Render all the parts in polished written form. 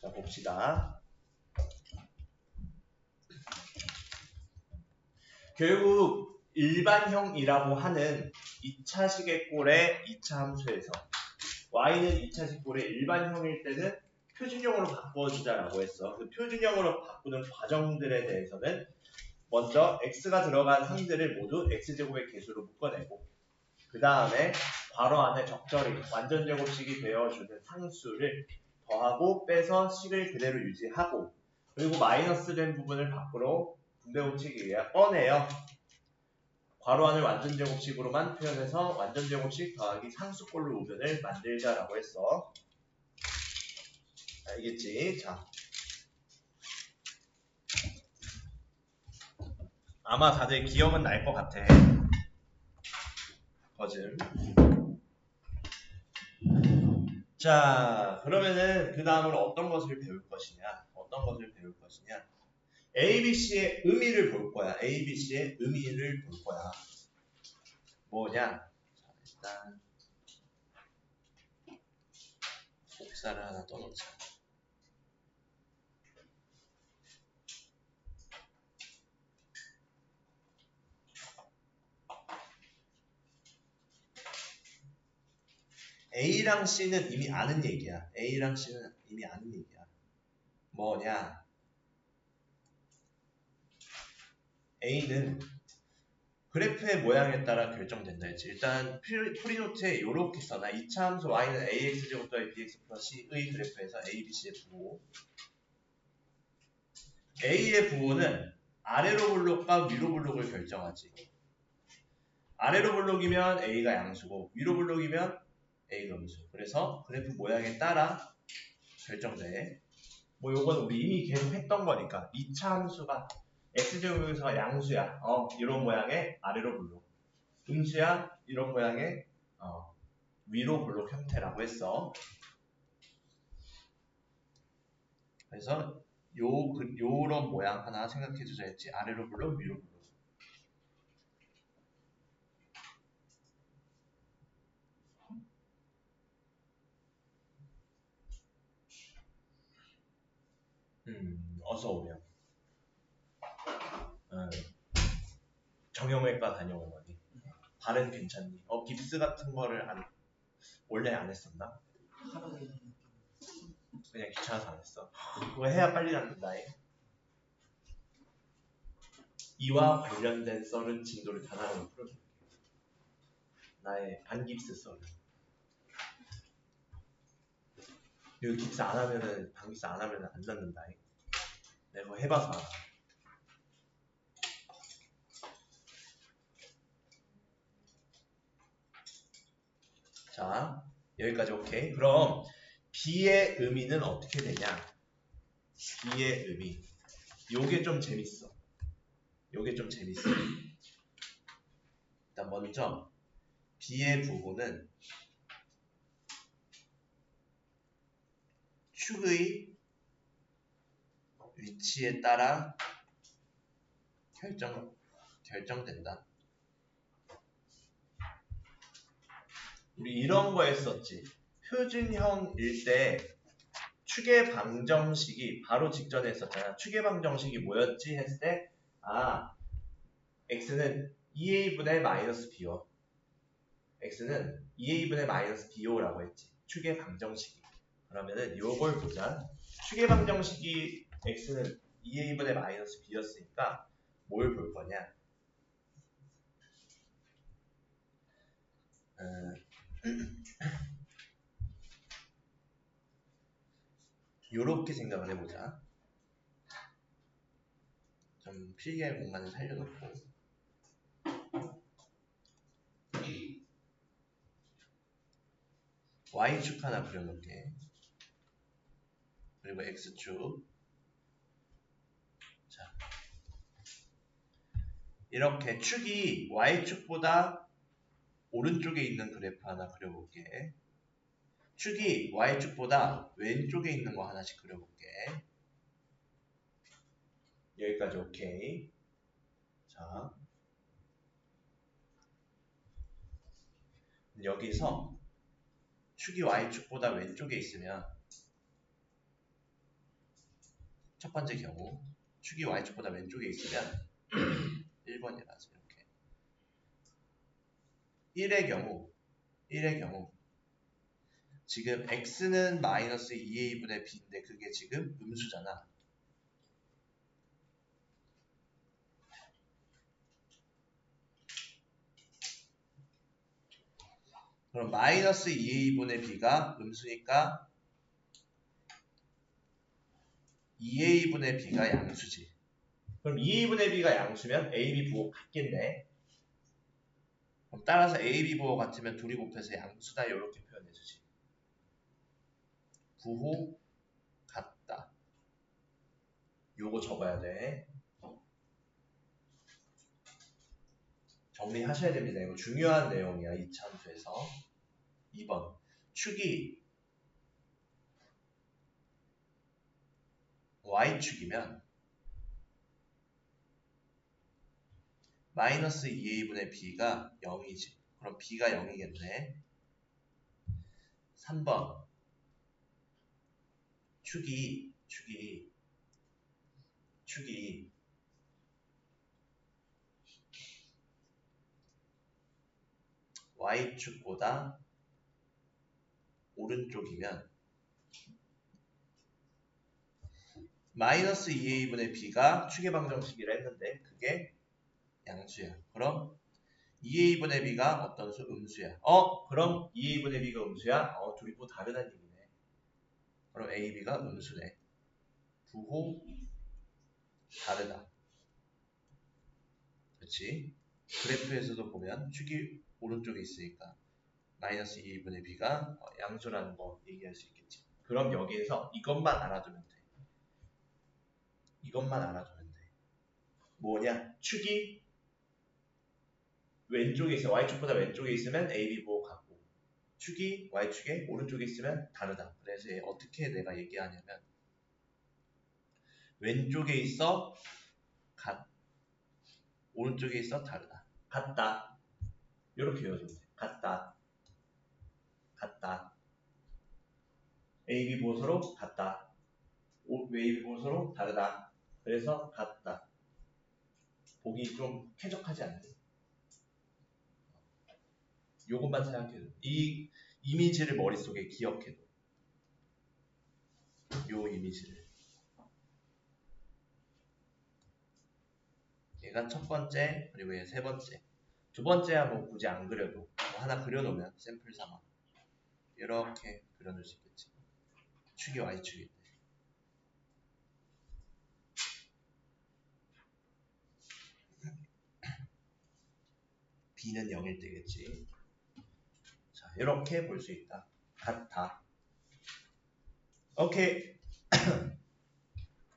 자, 봅시다. 결국 일반형이라고 하는 2차식의 꼴의 2차 함수에서 y는 2차식 꼴의 일반형일 때는 표준형으로 바꿔주자라고 했어. 그 표준형으로 바꾸는 과정들에 대해서는 먼저 x가 들어간 항들을 모두 x제곱의 개수로 묶어내고 그 다음에 괄호 안에 적절히 완전제곱식이 되어주는 상수를 더하고 빼서 식을 그대로 유지하고 그리고 마이너스 된 부분을 밖으로 분배법칙에 의해 꺼내요. 괄호 안을 완전제곱식으로만 표현해서 완전제곱식 더하기 상수꼴로 우변을 만들자라고 했어. 알겠지? 자, 아마 다들 기억은 날 것 같아. 거즘. 자, 그러면은 그 다음으로 어떤 것을 배울 것이냐? ABC의 의미를 볼 거야. ABC의 의미를 볼 거야. 뭐냐? 자, 일단 복사를 하나 떠놓자. A랑 C는 이미 아는 얘기야. 뭐냐? A는 그래프의 모양에 따라 결정된다 했지. 일단 프리노트에 이렇게 써놔. 2차 함수 y는 ax제곱 더하기 bx 플러스 c의 그래프에서 a, b, c의 부호. a의 부호는 아래로 블록과 위로 블록을 결정하지. 아래로 블록이면 a가 양수고 위로 블록이면 a가 음수. 그래서 그래프 모양에 따라 결정돼. 뭐 요건 우리 이미 계속 했던 거니까 2차 함수가 x제곱에서가 양수야. 이런 모양의 아래로 블록. 음수야 이런 모양의 위로 블록 형태라고 했어. 그래서 요런 모양 하나 생각해주자 했지. 아래로 블록, 위로 블록. 어서 오렴. 정형외과 다녀오더니 발은 괜찮니? 깁스 같은 거를 원래 안 했었나? 그냥 귀찮아서 안 했어. 그거 해야 빨리 낫는다. 이와 관련된 썰은 진도를 단하로 풀어줄게. 나의 반깁스 썰을. 이거 깁스 안 하면은, 반깁스 안 하면은 안 낫는다. 내가 그거 해봐서 알아. 자, 여기까지 오케이. 그럼 B의 의미는 어떻게 되냐? B의 의미. 요게 좀 재밌어. 일단 먼저 B의 부호는 축의 위치에 따라 결정된다. 우리 이런 거 했었지. 표준형일 때 축의 방정식이 바로 직전에 했었잖아. 축의 방정식이 뭐였지? 했을 때 x는 2a분의 마이너스 bo. x는 2a분의 마이너스 bo라고 했지. 축의 방정식이. 그러면은 요걸 보자. 축의 방정식이 x는 2a분의 마이너스 b였으니까 뭘 볼 거냐? 요렇게 생각을 해보자. 좀 필기할 공간을 살려놓고 y축 하나 그려놓을게. 그리고 x축. 자, 이렇게 축이 y축보다 오른쪽에 있는 그래프 하나 그려볼게. 축이 y축보다 왼쪽에 있는 거 하나씩 그려볼게. 여기까지 오케이. 자, 여기서 축이 y축보다 왼쪽에 있으면 첫 번째 경우 축이 y축보다 왼쪽에 있으면 1번이라서 이렇게 1의 경우 지금 x는 마이너스 2a분의 b인데 그게 지금 음수잖아. 그럼 마이너스 2a분의 b가 음수니까 2a분의 b가 양수지. 그럼 2a분의 b가 양수면 ab 부호 같겠네. 그럼 따라서 ab 부호 같으면 둘이 곱해서 양수다 이렇게 표현해주지. 부호 같다. 요거 적어야 돼. 정리하셔야 됩니다. 이거 중요한 내용이야. 이차 함수에서. 2번 축이 y축이면 마이너스 2a분의 b가 0이지. 그럼 b가 0이겠네. 3번 축이 y축보다 오른쪽이면 마이너스 2a분의 b가 축의 방정식이라 했는데 그게 양수야. 그럼 2a분의 b가 어떤 수? 음수야. 그럼 2a분의 b가 음수야? 둘이 또 다르다는 얘기네. 그럼 ab가 음수네. 부호 다르다. 그렇지? 그래프에서도 보면 축이 오른쪽에 있으니까 마이너스 2a분의 b가 양수라는 거 얘기할 수 있겠지. 그럼 여기에서 이것만 알아두면 돼. 이것만 알아두면 돼. 뭐냐? 축이 왼쪽에 있어. y축보다 왼쪽에 있으면 ab 부호 같고 축이 y축에 오른쪽에 있으면 다르다. 그래서 어떻게 내가 얘기하냐면 왼쪽에 있어 같, 오른쪽에 있어 다르다. 같다. 이렇게 외워주면 돼. 같다. AB 보호서로 같다. AB 보호서로 다르다. 그래서 같다. 보기 좀 쾌적하지 않니? 요것만 생각해도 이 이미지를 머릿속에 기억해도 요 이미지를 얘가 첫 번째 그리고 얘 세 번째 두 번째야 뭐 굳이 안 그려도 뭐 하나 그려놓으면 샘플 삼아 이렇게 그려놓을 수 있겠지. 축이 y축일 때 b는 0일 때겠지. 자 이렇게 볼 수 있다. 같다. 오케이.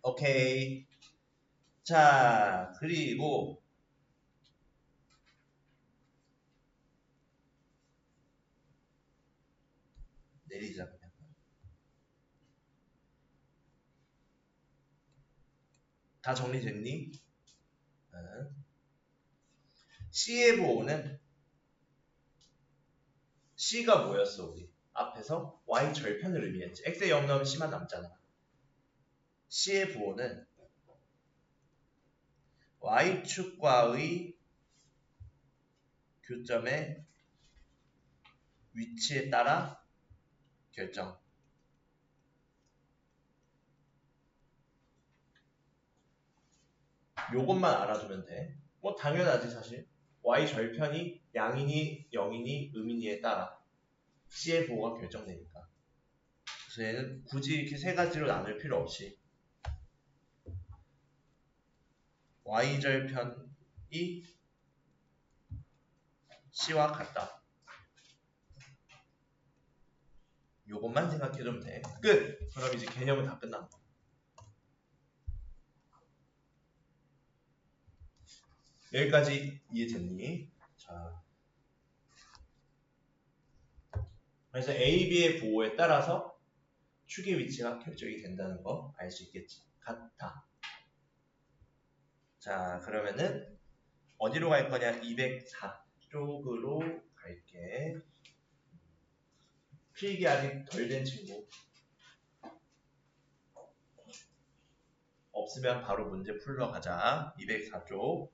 오케이. 자 그리고 내리자 그냥. 다 정리됐니? C의 부호는 C가 뭐였어 우리? 앞에서 Y 절편을 의미했지. X에 0 넣으면 C만 남잖아. C의 부호는 Y축과의 교점의 위치에 따라 결정. 요것만 알아두면 돼. 뭐 당연하지 사실. Y 절편이 양이니 0이니 음이니에 따라 C의 부호가 결정되니까. 그래서 얘는 굳이 이렇게 세 가지로 나눌 필요 없이 Y절편이 C와 같다. 요것만 생각해두면 돼. 끝! 그럼 이제 개념은 다 끝난 거. 여기까지 이해됐니? 자, 그래서 A, B의 부호에 따라서 축의 위치가 결정이 된다는 거 알 수 있겠지. 같다. 자, 그러면은 어디로 갈 거냐? 204쪽으로 갈게. 필기 아직 덜 된 친구. 없으면 바로 문제 풀러 가자. 204쪽.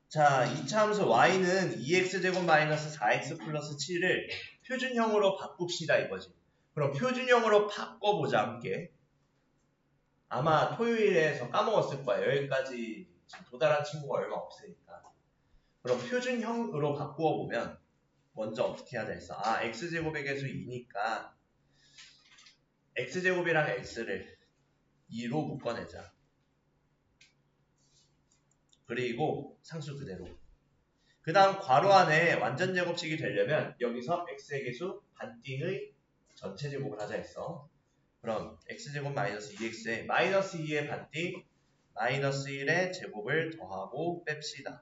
자, 2차 함수 y는 2x제곱 마이너스 4x 플러스 7을 표준형으로 바꿉시다 이거지. 그럼 표준형으로 바꿔보자 함께. 아마 토요일에서 까먹었을 거야. 여기까지 지금 도달한 친구가 얼마 없으니까. 그럼 표준형으로 바꾸어 보면 먼저 어떻게 하자 했어. 아, x제곱의 개수 2니까 x제곱이랑 x를 2로 묶어내자. 그리고 상수 그대로. 그 다음 괄호 안에 완전 제곱식이 되려면 여기서 x의 개수 반띵의 전체 제곱을 하자 했어. 그럼 x제곱 마이너스 2x에 마이너스 2의 반띵 마이너스 1의 제곱을 더하고 뺍시다.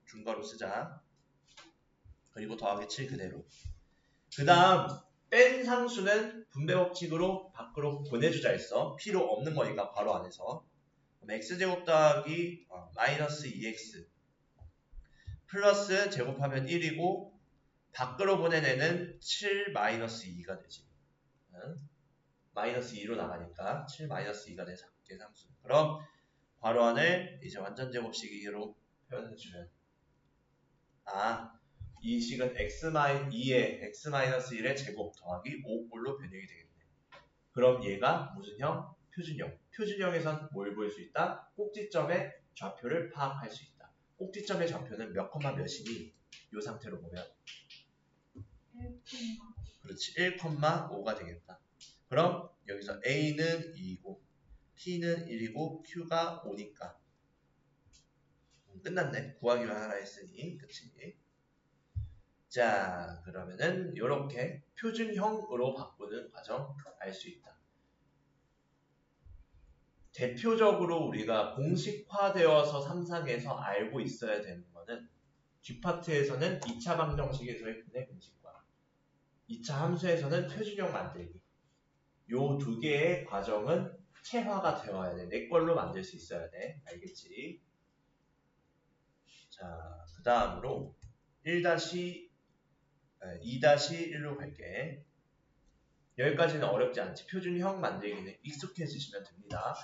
중괄호 쓰자. 그리고 더하기 7 그대로. 그 다음 뺀 상수는 분배 법칙으로 밖으로 보내주자 했어. 필요 없는 거니까 괄호 안에서. 그럼 x제곱 더하기 마이너스 2x 플러스 제곱하면 1이고 밖으로 보내내는 7 마이너스 2가 되지. 마이너스 2로 나가니까 7 마이너스 2가 돼 상수. 그럼 괄호 안을 이제 완전 제곱식으로 표현해주면 이 식은 x-2의 x-1의 제곱 더하기 5꼴로 변형이 되겠네. 그럼 얘가 무슨 형? 표준형. 표준형에선 뭘 볼 수 있다? 꼭지점의 좌표를 파악할 수 있다. 꼭지점의 좌표는 몇 콤마 몇이니? 이 상태로 보면 1, 그렇지 1,5가 되겠다. 그럼 여기서 A는 2이고 P는 1이고 Q가 5니까 끝났네. 구하기만 하라 했으니 그치? 자 그러면은 이렇게 표준형으로 바꾸는 과정 알 수 있다. 대표적으로 우리가 공식화되어서 상상해서 알고 있어야 되는 거는 뒷파트에서는 2차 방정식에서의 분의 공식화 2차 함수에서는 표준형 만들기 요 두 개의 과정은 체화가 되어야 돼. 내 걸로 만들 수 있어야 돼. 알겠지? 자, 그 다음으로 2-1로 갈게. 여기까지는 어렵지 않지. 표준형 만들기는 익숙해지시면 됩니다.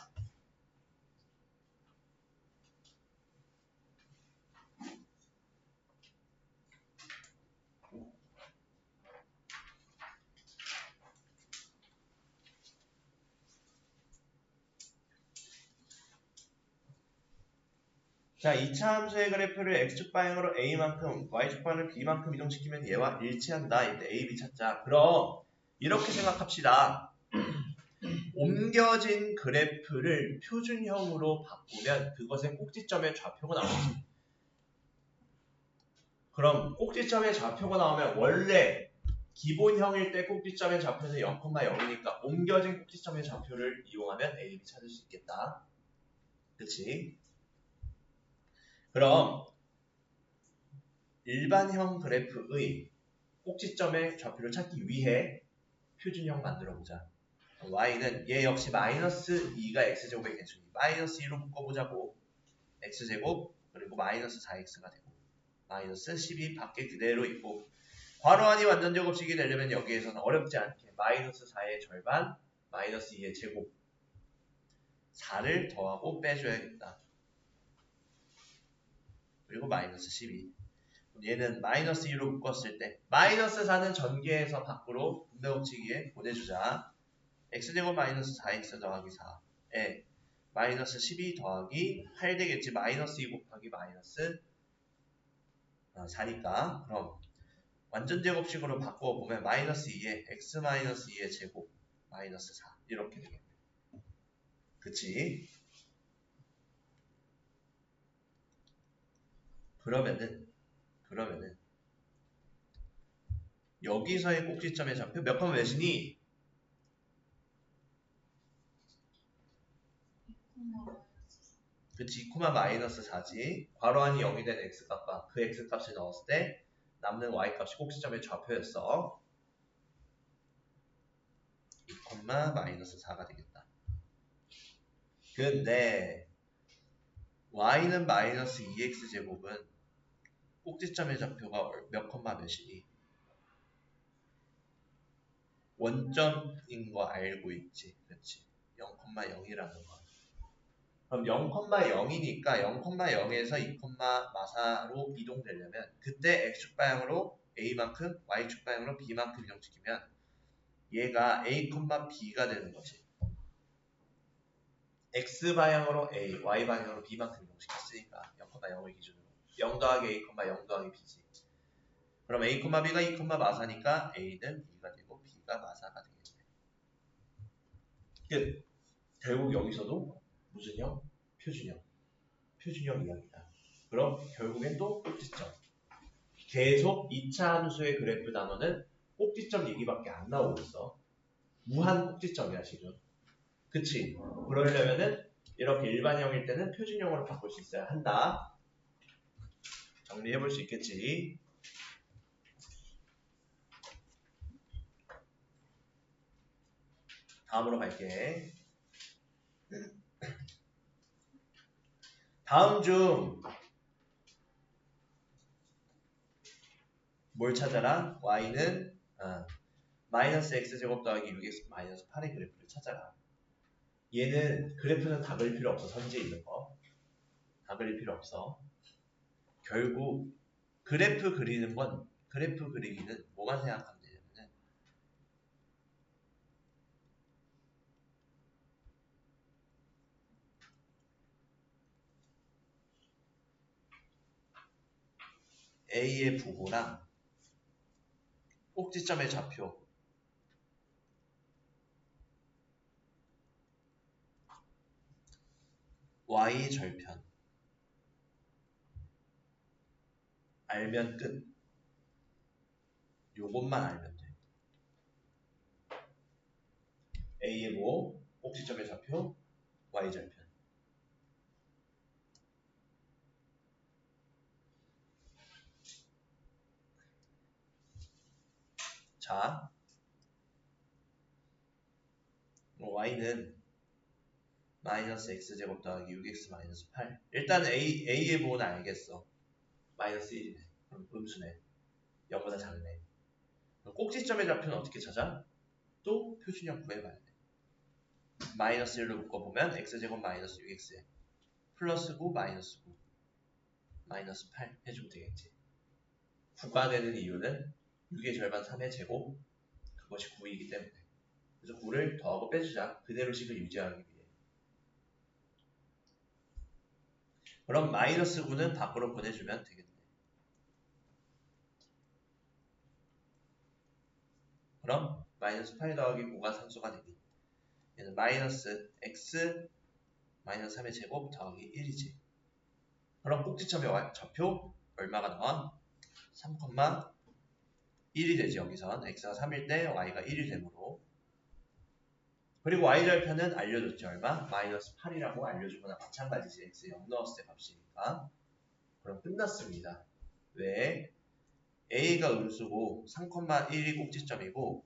자, 2차 함수의 그래프를 x축 방향으로 a만큼, y축 방향을 b만큼 이동시키면 얘와 일치한다. 이때 a, b 찾자. 그럼 이렇게 생각합시다. 옮겨진 그래프를 표준형으로 바꾸면 그것의 꼭지점의 좌표가 나오지. 그럼 꼭지점의 좌표가 나오면 원래 기본형일 때 꼭지점의 좌표는 0,0이니까 옮겨진 꼭지점의 좌표를 이용하면 a, b 찾을 수 있겠다. 그치? 그럼 일반형 그래프의 꼭지점의 좌표를 찾기 위해 표준형 만들어보자. y는 얘 역시 마이너스 2가 x제곱의 개수니 마이너스 2로 묶어보자고. x제곱 그리고 마이너스 4x가 되고 마이너스 12 밖에 그대로 있고 괄호 안이 완전 제곱식이 되려면 여기에서는 어렵지 않게 마이너스 4의 절반 마이너스 2의 제곱 4를 더하고 빼줘야겠다. 그리고 마이너스 12 얘는 마이너스 2로 묶었을 때 마이너스 4는 전개해서 밖으로 분배 법칙에 보내주자. x제곱 마이너스 4x 더하기 4에 마이너스 12 더하기 8 되겠지. 마이너스 2 곱하기 마이너스 4니까 그럼 완전 제곱식으로 바꿔보면 마이너스 2에 x 마이너스 2의 제곱 마이너스 4 이렇게 되겠네. 그치? 그러면은 여기서의 꼭지점의 좌표 몇 번 몇이니? 2, 그치, 2, 마이너스 4지. 괄호 안이 0이 된 x값과 그 x값을 넣었을 때 남는 y값이 꼭지점의 좌표였어. 2, 마이너스 4가 되겠다. 근데 y는 마이너스 2x제곱은 꼭지점의 좌표가 몇 콤마 몇이니? 원점인 거 알고 있지? 그렇지? 0,0이라는 거. 그럼 0,0이니까 0,0에서 2, 마사로 이동되려면 그때 x축방향으로 a만큼 y축방향으로 b만큼 이동시키면 얘가 a, b가 되는 거지. x방향으로 a, y방향으로 b만큼 이동시켰으니까 0,0을 기준으로 0 더하기 a, 0 더하기 b지. 그럼 a, b가 2, 마사니까 a는 2가 되고 b가 마사가 되겠네. 끝. 결국 여기서도 무슨 형? 표준형. 표준형 이야기다. 그럼 결국엔 또 꼭지점. 계속 2차 함수의 그래프 단어는 꼭지점 얘기밖에 안 나오고 있어. 무한 꼭지점이야 지금. 그치? 그러려면은 이렇게 일반형일 때는 표준형으로 바꿀 수 있어야 한다. 정리해볼 수 있겠지? 다음으로 갈게. 다음 중 뭘 찾아라? y는 마이너스 x제곱 더하기 6x 마이너스 8의 그래프를 찾아라. 얘는 그래프는 다 그릴 필요 없어. 선지에 있는 거. 다 그릴 필요 없어. 결국 그래프 그리기는 뭐만 생각하면 되냐면은 A의 부호랑 꼭지점의 좌표 Y 절편 알면 끝. 요것만 알면 돼. A의 부호, 꼭지점의 좌표, Y 절편. 자, Y는 마이너스 x제곱 더하기 6x 마이너스 8. 일단 A의 부호는 알겠어. 마이너스 1이네. 그럼 음수네. 0보다 작네. 꼭지점의 좌표는 어떻게 찾아? 또 표준형 구해봐야 돼. 마이너스 1로 묶어보면 x제곱 마이너스 6x 플러스 9 마이너스 9 마이너스 8 해주면 되겠지. 9가 되는 이유는 6의 절반 3의 제곱 그것이 9이기 때문에. 그래서 9를 더하고 빼주자. 그대로 식을 유지하기 위해. 그럼 마이너스 9는 밖으로 보내주면 되겠네. 그럼 마이너스 8 더하기 9가 상수가 되니 얘는 마이너스 x 마이너스 3의 제곱 더하기 1이지. 그럼 꼭지점의 좌표 얼마가 나와? 3,1이 되지. 여기선 x가 3일 때 y가 1이 되므로. 그리고 y절편은 알려줬지. 얼마? 마이너스 8이라고 알려주거나 마찬가지지. x 0 넣었을 때 값이니까. 그럼 끝났습니다. 왜? a가 음수고 3,1이 꼭지점이고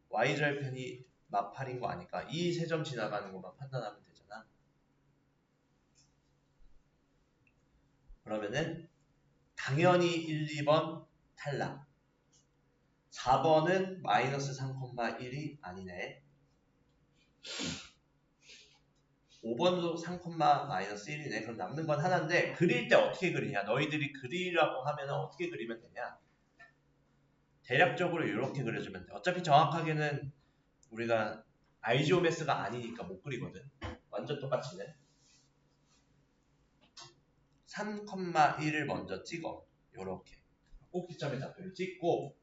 y절편이 마팔인 거 아니까 이 세 점 지나가는 것만 판단하면 되잖아. 그러면은 당연히 1, 2번 탈락. 4번은 마이너스 3,1이 아니네. 5번도 3, 마이너스 1이네. 그럼 남는 건 하나인데 그릴 때 어떻게 그리냐? 너희들이 그리라고 하면 어떻게 그리면 되냐? 대략적으로 이렇게 그려주면 돼. 어차피 정확하게는 우리가 알지오메스가 아니니까 못 그리거든. 완전 똑같이네. 3,1을 먼저 찍어. 요렇게 꼭지점의 좌표를 찍고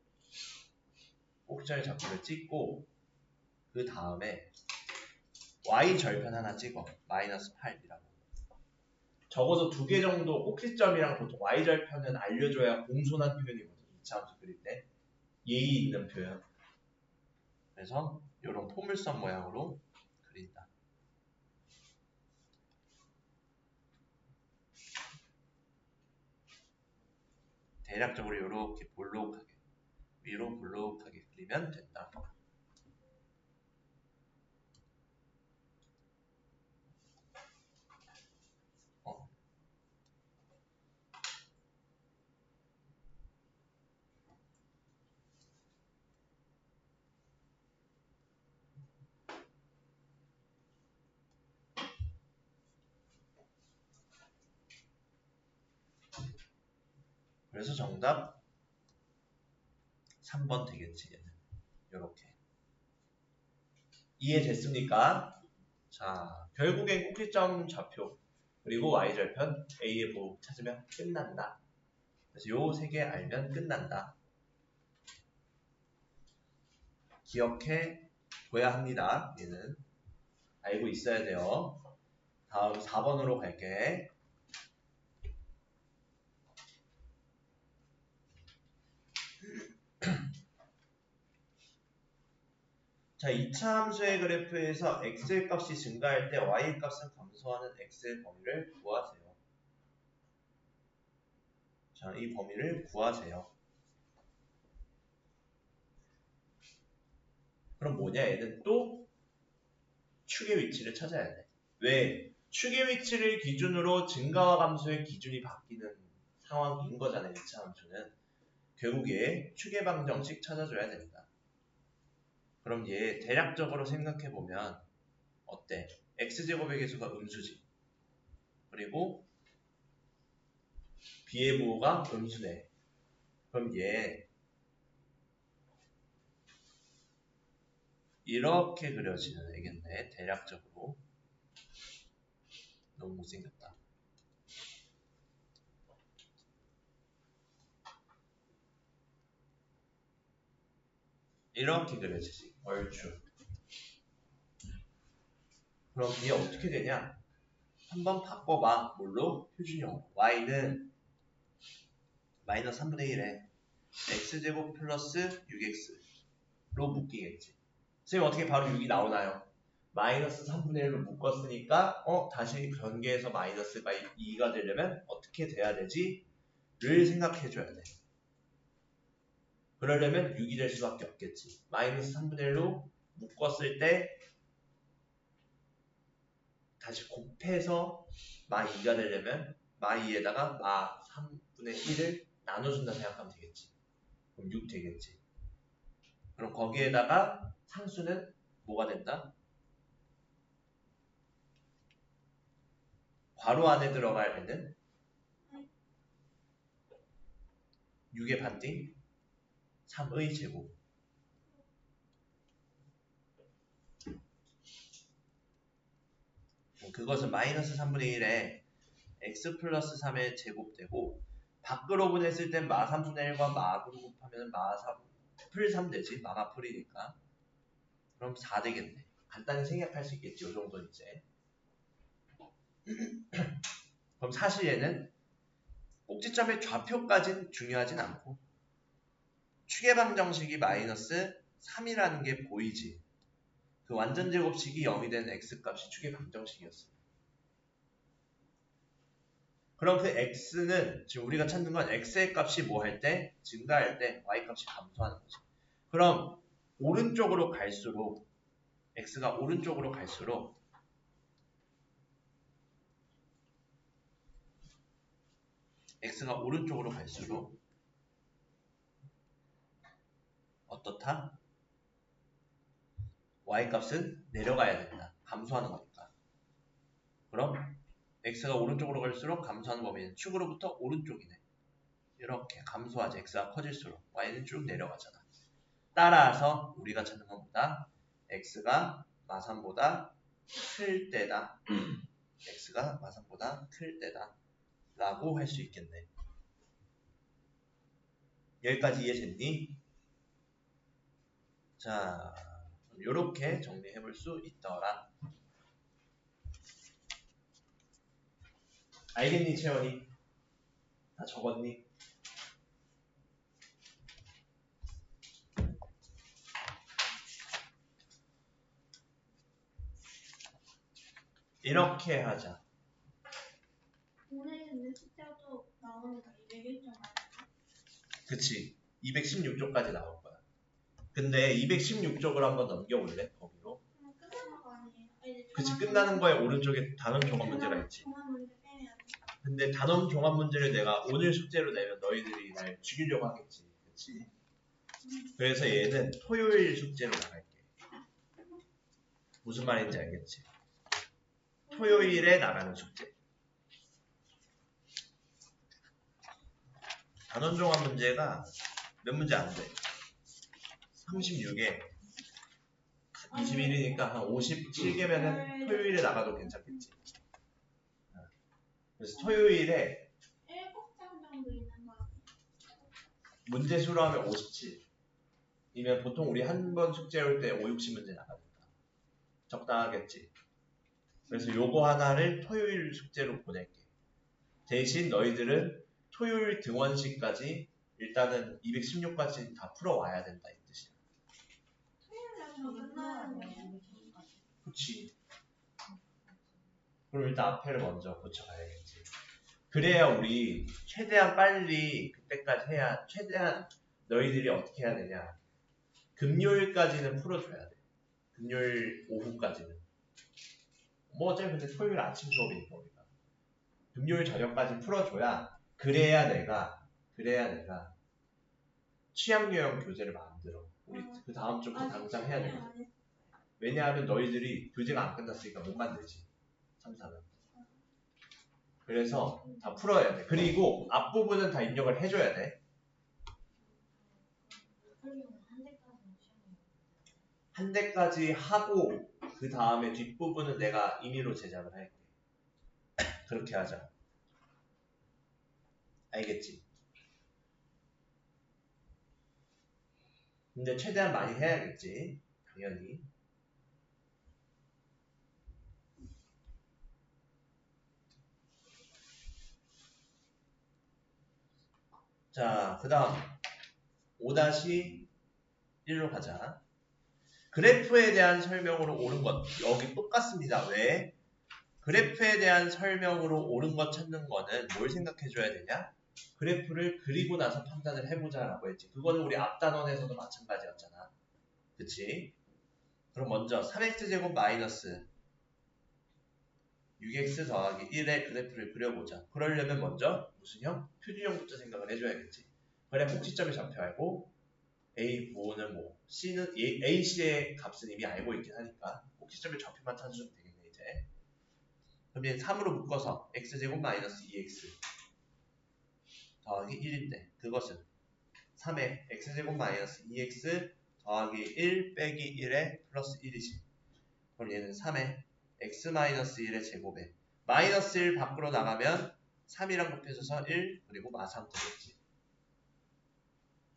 그 다음에 y절편 하나 찍어. 마이너스 8이라고. 적어도 2개 정도 꼭지점이랑 보통 y절편은 알려줘야 공손한 표현이거든. 2차 함수 그릴 때. 예의 있는 표현. 그래서 이런 포물선 모양으로 그린다. 대략적으로 이렇게 볼록하게 위로 볼록하게 그리면 된다. 그래서 정답 3번 되겠지. 얘는. 요렇게. 이해됐습니까? 자, 결국엔 꼭지점 좌표 그리고 y절편 a의 부호 찾으면 끝난다. 그래서 요 세 개 알면 끝난다. 기억해 둬야 합니다. 얘는 알고 있어야 돼요. 다음 4번으로 갈게. 자, 2차 함수의 그래프에서 x의 값이 증가할 때 y의 값은 감소하는 x의 범위를 구하세요. 자, 이 범위를 구하세요. 그럼 뭐냐? 얘는 또 축의 위치를 찾아야 돼. 왜? 축의 위치를 기준으로 증가와 감소의 기준이 바뀌는 상황인 거잖아요. 2차 함수는. 결국 얘 축의 방정식 찾아줘야 된다. 그럼 얘 대략적으로 생각해보면 어때? x제곱의 개수가 음수지. 그리고 b의 부호가 음수네. 그럼 얘 이렇게 그려지는 애겠네. 대략적으로. 너무 못생겼다. 이렇게 그려지지. 얼추. 그럼 이게 어떻게 되냐? 한번 바꿔봐. 뭘로? 표준형으로. y는 마이너스 3분의 1에 x제곱 플러스 6x로 묶이겠지. 선생님 어떻게 바로 6이 나오나요? 마이너스 3분의 1로 묶었으니까 다시 변개해서 마이너스가 2가 되려면 어떻게 돼야 되지? 를 생각해줘야 돼. 그러려면 6이 될 수밖에 없겠지. 마이너스 3분의 1로 묶었을 때 다시 곱해서 마 2가 되려면 마 2에다가 마 3분의 1을 나눠준다 생각하면 되겠지. 그럼 6 되겠지. 그럼 거기에다가 상수는 뭐가 된다? 괄호 안에 들어갈 애는 6의 반띵 3의 제곱. 그것은 마이너스 3분의 1에 x 플러스 3의 제곱되고 밖으로 보냈을 땐 마 3분의 1과 마로 곱하면 마 3, 풀 3 되지. 마가 풀이니까. 그럼 4 되겠네. 간단히 생각할 수 있겠지. 요 정도 이제. 그럼 사실 얘는 꼭지점의 좌표까지는 중요하진 않고 축의 방정식이 마이너스 3이라는 게 보이지. 그 완전 제곱식이 0이 된 x값이 축의 방정식이었어. 그럼 그 x는 지금 우리가 찾는 건 x의 값이 뭐 할 때? 증가할 때 y 값이 감소하는 거지. 그럼 오른쪽으로 갈수록 x가 오른쪽으로 갈수록 어떻다? y 값은 내려가야 된다. 감소하는 거니까. 그럼 x가 오른쪽으로 갈수록 감소하는 범위는 축으로부터 오른쪽이네. 이렇게 감소하지. x가 커질수록 y는 쭉 내려가잖아. 따라서 우리가 찾는 것보다 x가 마3보다 클 때다. x가 마3보다 클 때다. 라고 할 수 있겠네. 여기까지 이해됐니? 자, 요렇게 정리해 볼 수 있더라. 알겠니, 채원이? 다 적었니? 이렇게 하자. 오늘 근데 숫자도 나오니까 201점 아니야? 그치. 216쪽까지 나올 거야. 근데 216쪽을 한번 넘겨볼래? 거기로. 끝나는 거 아니에요? 아니, 그치. 끝나는 거에 오른쪽에 단원 종합 문제가 있지. 종합 문제 빼면 돼. 근데 단원 종합 문제를 내가 오늘 숙제로 내면 너희들이 날 죽이려고 하겠지. 그치? 그래서 얘는 토요일 숙제로 나갈게. 무슨 말인지 알겠지? 토요일에 나가는 숙제. 단원종합 문제가 몇 문제 안 돼. 36에 21이니까 한 57개면은 토요일에 나가도 괜찮겠지. 그래서 토요일에 7장 정도 있는 거 같아요. 문제 수로 하면 57이면 보통 우리 한 번 숙제 올 때 5, 60문제 나가니까 적당하겠지. 그래서 요거 하나를 토요일 숙제로 보낼게. 대신 너희들은 토요일 등원시까지 일단은 216까지 다 풀어와야 된다 이 뜻이야. 토요일날 저 끝나는데. 그치. 그럼 일단 앞에를 먼저 고쳐가야겠지. 그래야 우리 최대한 빨리 그때까지 해야 최대한 너희들이 어떻게 해야 되냐. 금요일까지는 풀어줘야 돼. 금요일 오후까지는. 뭐 어차피 근데 토요일 아침 수업이니까 우리가. 금요일 저녁까지 풀어줘야 그래야 내가 취향여행 교재를 만들어. 우리 그 다음 주부터 당장 해야 되거든. 왜냐하면 너희들이 교재가 안 끝났으니까 못 만들지. 3, 4는. 그래서 다 풀어야 돼. 그리고 앞부분은 다 입력을 해줘야 돼. 한 대까지 하고 그 다음에 뒷부분은 내가 임의로 제작을 할게. 그렇게 하자. 알겠지? 근데 최대한 많이 해야겠지. 당연히. 자, 그 다음 5-1로 가자. 그래프에 대한 설명으로 옳은 것. 여기 똑같습니다. 왜? 그래프에 대한 설명으로 옳은 것 찾는 거는 뭘 생각해줘야 되냐? 그래프를 그리고 나서 판단을 해보자 라고 했지. 그거는 우리 앞단원에서도 마찬가지였잖아. 그치? 그럼 먼저 3x제곱 마이너스 6x 더하기 1의 그래프를 그려보자. 그러려면 먼저 무슨 형? 표준형부터 생각을 해줘야겠지. 그래 꼭지점이 잡혀야 알고 A 부호는 뭐 C는 A, C의 값은 이미 알고 있긴 하니까 꼭지점의 좌표만 찾아주면 되겠네 이제. 그럼 얘 3으로 묶어서 x제곱 마이너스 2x 더하기 1인데 그것은 3의 x제곱 마이너스 2x 더하기 1 빼기 1에 플러스 1이지. 그럼 얘는 3의 x 마이너스 1의 제곱에 마이너스 1 밖으로 나가면 3이랑 곱해져서 1 그리고 마상 되겠지.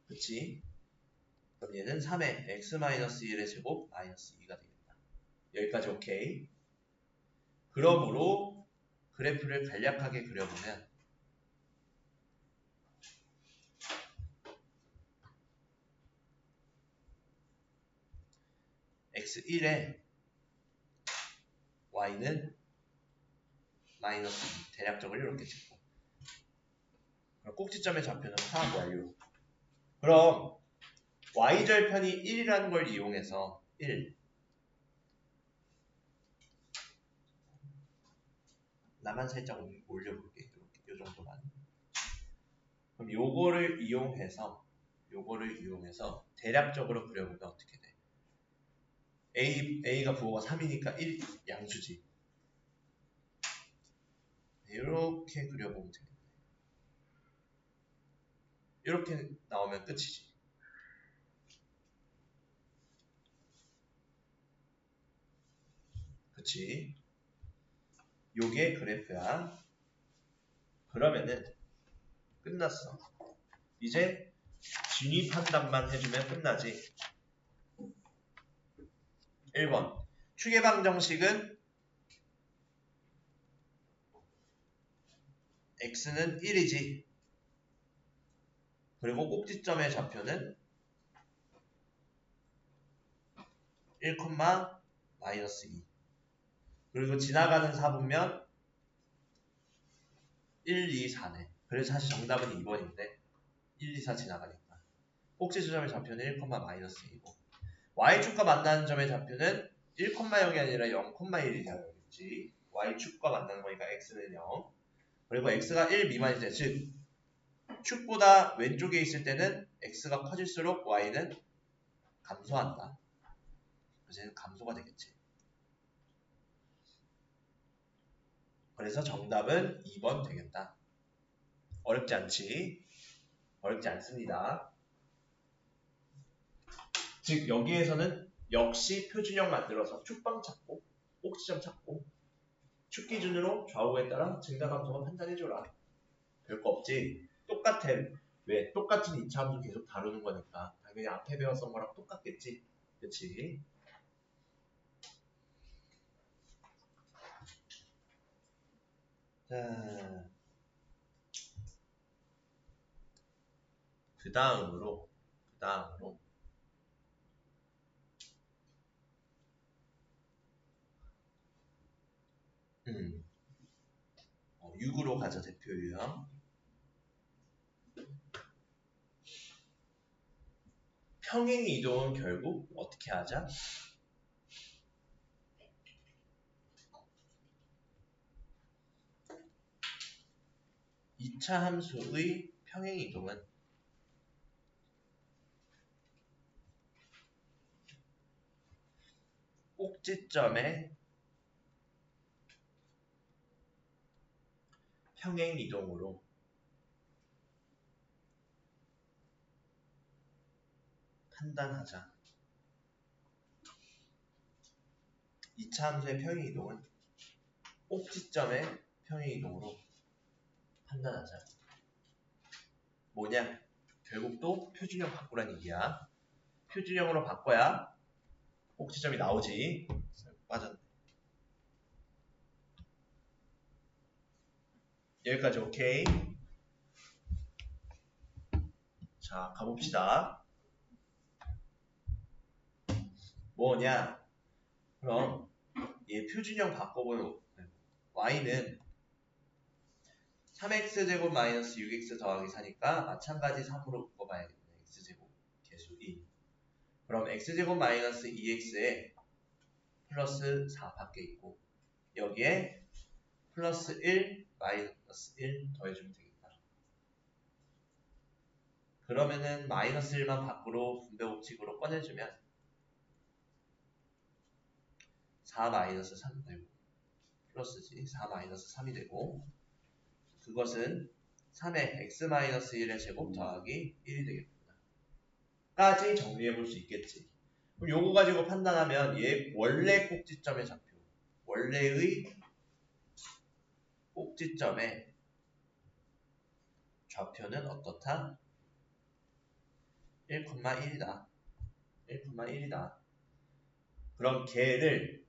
그치? 그럼 얘는 3의 x 마이너스 1의 제곱 마이너스 2가 되겠다. 여기까지 오케이. 그러므로 그래프를 간략하게 그려보면 x1에 y는 마이너스 2 대략적으로 이렇게 찍고 그럼 꼭지점의 좌표는 파악 완료. 그럼 y절편이 1이라는 걸 이용해서 1 나만 살짝 올려볼게. 요 정도만. 그럼 요거를 이용해서 대략적으로 그려보면 어떻게 돼? A가 부호가 3이니까 1 양수지. 이렇게 그려보면 되겠네. 이렇게 나오면 끝이지. 그치? 요게 그래프야. 그러면은 끝났어. 이제 진위 판단만 해주면 끝나지. 1번 추계방 정식은 x는 1이지. 그리고 꼭지점의 좌표는 1, 마이너스 2. 그리고 지나가는 사분면 1, 2, 4네. 그래서 사실 정답은 2번인데 1, 2, 4 지나가니까. 꼭지점의 좌표는 1, 마이너스 2고 y축과 만나는 점의 좌표는 1,0이 아니라 0,1이 되어야겠지. y축과 만나는 거니까 x는 0. 그리고 x가 1 미만일 때, 즉 축보다 왼쪽에 있을 때는 x가 커질수록 y는 감소한다. 그래서 얘는 감소가 되겠지. 그래서 정답은 2번 되겠다. 어렵지 않지? 어렵지 않습니다. 즉 여기에서는 역시 표준형 만들어서 축방 찾고 꼭지점 찾고 축 기준으로 좌우에 따라 증가감소만 판단해줘라. 별거 없지. 똑같아. 왜? 똑같은 2차 함수 계속 다루는 거니까 당연히 앞에 배웠던 거랑 똑같겠지. 그치? 자, 그 다음으로 6으로 가자. 대표 유형. 평행 이동은 결국 어떻게 하자? 2차 함수의 평행 이동은 꼭지점의 평행 이동으로 판단하자. 2차 함수의 평행 이동은 꼭지점의 평행 이동으로 판단하자. 뭐냐? 결국 또 표준형 바꾸라는 얘기야. 표준형으로 바꿔야 꼭지점이 나오지. 맞았네. 여기까지 오케이. 자, 가봅시다. 뭐냐? 그럼 얘 표준형 바꿔보는 y는 3x제곱 마이너스 6x 더하기 4니까 마찬가지 3으로 묶어봐야겠네. x제곱 계수 2. 그럼 x제곱 마이너스 2x에 플러스 4 밖에 있고 여기에 플러스 1 마이너스 1 더해주면 되겠다. 그러면은 마이너스 1만 밖으로 분배 법칙으로 꺼내주면 4 마이너스 3 되고 플러스지 4 마이너스 3이 되고 그것은 3의 x 마이너스 1의 제곱 더하기 1이 되겠구나. 까지 정리해 볼 수 있겠지. 그럼 요거 가지고 판단하면 얘 원래 꼭지점의 좌표, 원래의 꼭지점의 좌표는 어떻다? 1,1이다. 1,1이다. 그럼 걔를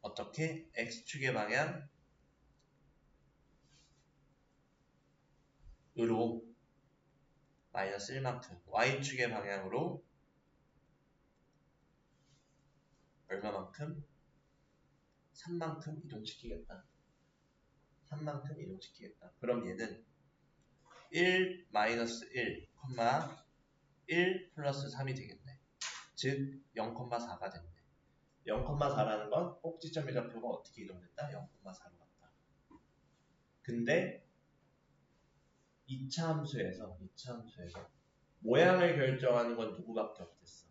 어떻게? x축의 방향으로 마이너스 1만큼, y축의 방향으로 얼마만큼? 3만큼 이동시키겠다. 3만큼 이동시키겠다. 그럼 얘는 1 마이너스 1, 1 플러스 3이 되겠네. 즉 0,4가 됐네. 0,4라는 건 꼭지점의 좌표가 어떻게 이동됐다? 0,4로 갔다. 근데 2차 함수에서 모양을 결정하는 건 누구밖에 없겠어?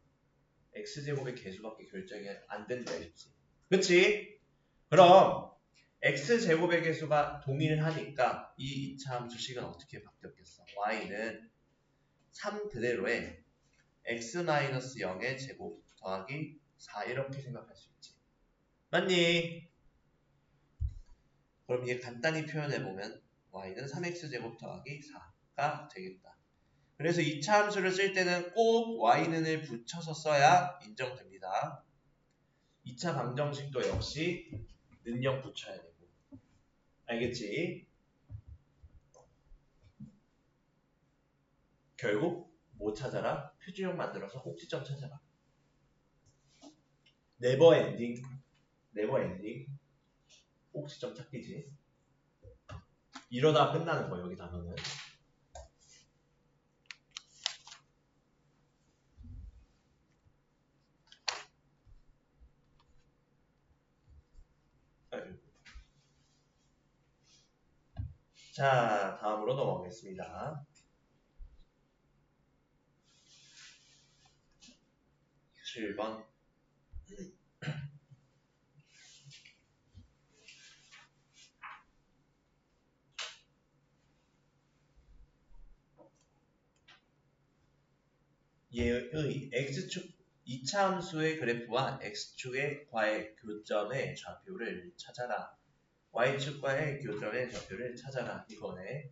x제곱의 개수밖에 결정이 안 된다 했지. 그치? 그럼 x제곱의 개수가 동일하니까 이 2차 함수식은 어떻게 바뀌었겠어? y는 3 그대로의 x-0의 제곱 더하기 4 이렇게 생각할 수 있지. 맞니? 그럼 얘 간단히 표현해보면 y는 3x제곱 더하기 4가 되겠다. 그래서 2차 함수를 쓸 때는 꼭 y는을 붙여서 써야 인정됩니다. 2차 방정식도 역시 는영 붙여야 되고. 알겠지? 결국 뭐 찾아라? 표준형 만들어서 꼭지점 찾아라. 네버 엔딩. 꼭지점 찾기지. 이러다 끝나는 거야, 여기 단어는. 자, 다음으로 넘어가겠습니다. 7번. 얘의 x축 2차 함수의 그래프와 x축의 과의 교점의 좌표를 찾아라. y축과의 교점의 좌표를 찾아라. 이거네.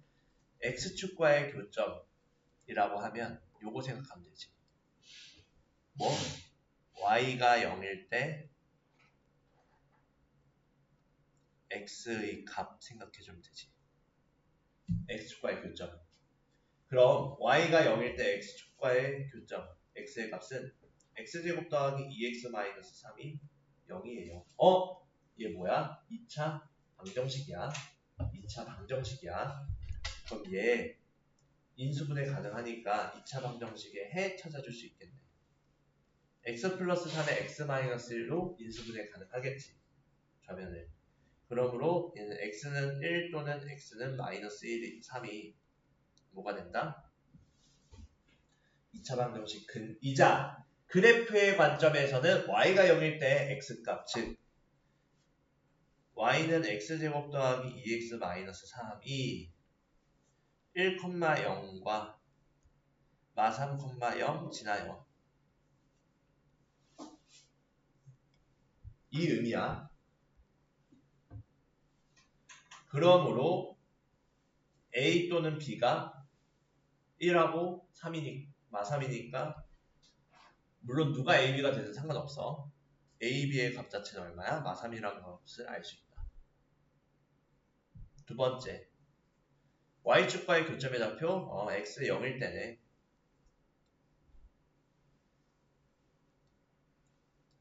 x축과의 교점이라고 하면 요거 생각하면 되지. 뭐? y가 0일 때 x의 값 생각해주면 되지. x축과의 교점. 그럼 y가 0일 때 x축과의 교점, x의 값은 x제곱 더하기 2x-3이 0이에요. 얘 뭐야? 2차 방정식이야. 2차 방정식이야. 그럼 얘 인수분해 가능하니까 2차 방정식의 해 찾아줄 수 있겠네. x 플러스 3의 x 마이너스 1로 인수분해 가능하겠지. 좌변을. 그러므로 얘는 x는 1 또는 x는 마이너스 1, 3이 뭐가 된다? 2차 방정식 근이자 그래프의 관점에서는 y가 0일 때 x값 즉 y는 x제곱 더하기 2x 마이너스 3이 1,0과 마 3,0 지나요. 이 의미야. 그러므로 a 또는 b가 1하고 3이니 마 3이니까 물론 누가 a, b가 되든 상관없어. a, b의 값 자체는 얼마야? 마 3이라는 것을 알 수 있다. 두 번째, y축과의 교점의 좌표 x 0일 때네.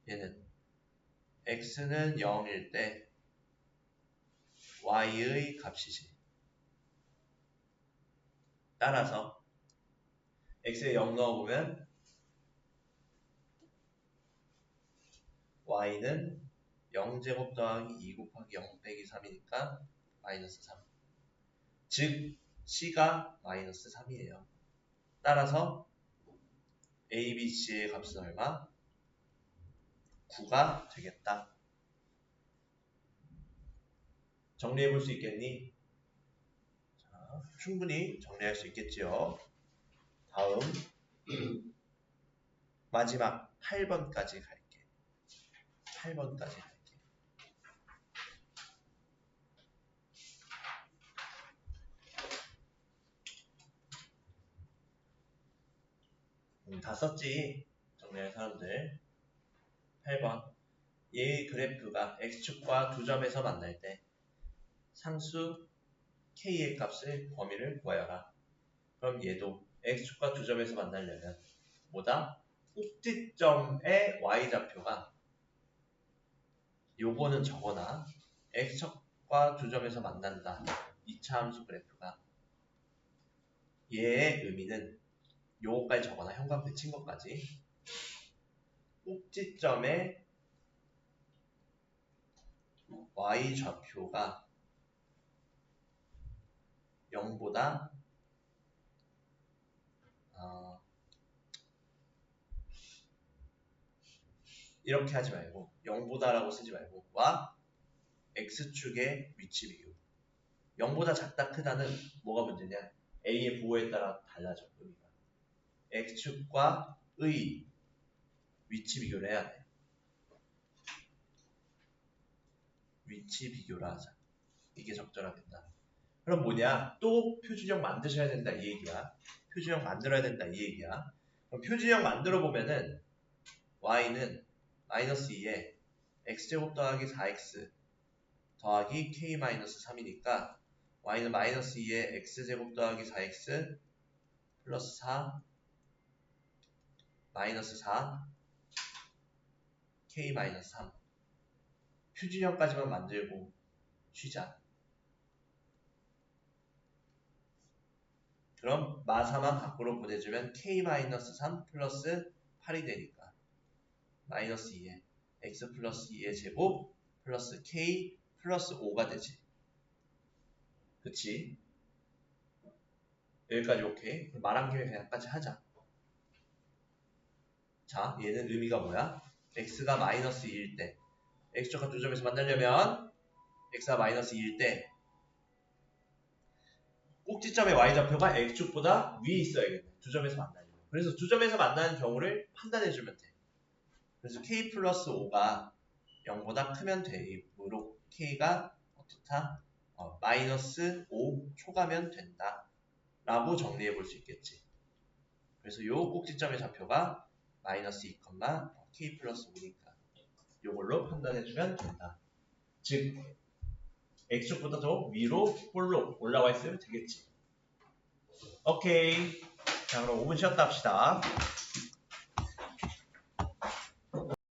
얘는 x는 0일 때 y의 값이지. 따라서 x에 0 넣어보면 y는 0제곱 더하기 2 곱하기 0 빼기 3이니까 마이너스 3. 즉 c가 마이너스 3이에요. 따라서 a, b, c의 값은 얼마? 9가 되겠다. 정리해 볼 수 있겠니? 자, 충분히 정리할 수 있겠지요. 다음 마지막 8번까지 갈게. 8번까지 갈게. 다 썼지? 정리할 사람들. 8번. 얘의 그래프가 x축과 두 점에서 만날 때 상수 k의 값을 범위를 구하여라. 그럼 얘도 x축과 두 점에서 만나려면 뭐다? 꼭지점의 y좌표가 요거는 저거나 x축과 두 점에서 만난다. 2차 함수 그래프가 얘의 의미는 요거까지 저거나 형광펜 친 것까지 꼭지점의 y좌표가 0보다 이렇게 하지 말고 0보다 라고 쓰지 말고 와 x축의 위치 비교 0보다 작다 크다는 뭐가 문제냐 a의 부호에 따라 달라져 의미가 x축과 의 위치 비교를 해야 돼 위치 비교를 하자 이게 적절하겠다 그럼 뭐냐 또 표준형 만드셔야 된다 이 얘기야 표준형 만들어야 된다 이 얘기야 그럼 표준형 만들어 보면은 y는 마이너스 2에 x제곱 더하기 4x 더하기 k-3이니까 y는 마이너스 2에 x제곱 더하기 4x 플러스 4 마이너스 4 k-3 표준형까지만 만들고 쉬자 그럼 마4만 밖으로 보내주면 k-3 플러스 8이 되니까 마이너스 2에 x 플러스 2의 제곱 플러스 k 플러스 5가 되지 그치? 여기까지 오케이 말한 김에 그냥 까지 하자 자 얘는 의미가 뭐야? x가 마이너스 2일 때 x축과 두 점에서 만나려면 x가 마이너스 2일 때 꼭지점의 y좌표가 x축보다 위에 있어야겠네 두 점에서 만나려면 그래서 두 점에서 만나는 경우를 판단해주면 돼. 그래서 k 플러스 5가 0보다 크면 되므로 k가 어떻다? 마이너스 5 초가면 된다. 라고 정리해 볼 수 있겠지. 그래서 요 꼭지점의 좌표가 마이너스 2, k 플러스 5니까 요걸로 판단해주면 된다. 즉 x축보다 더 위로 볼로 올라와 있으면 되겠지. 오케이. 자 그럼 5분 쉬었다 합시다.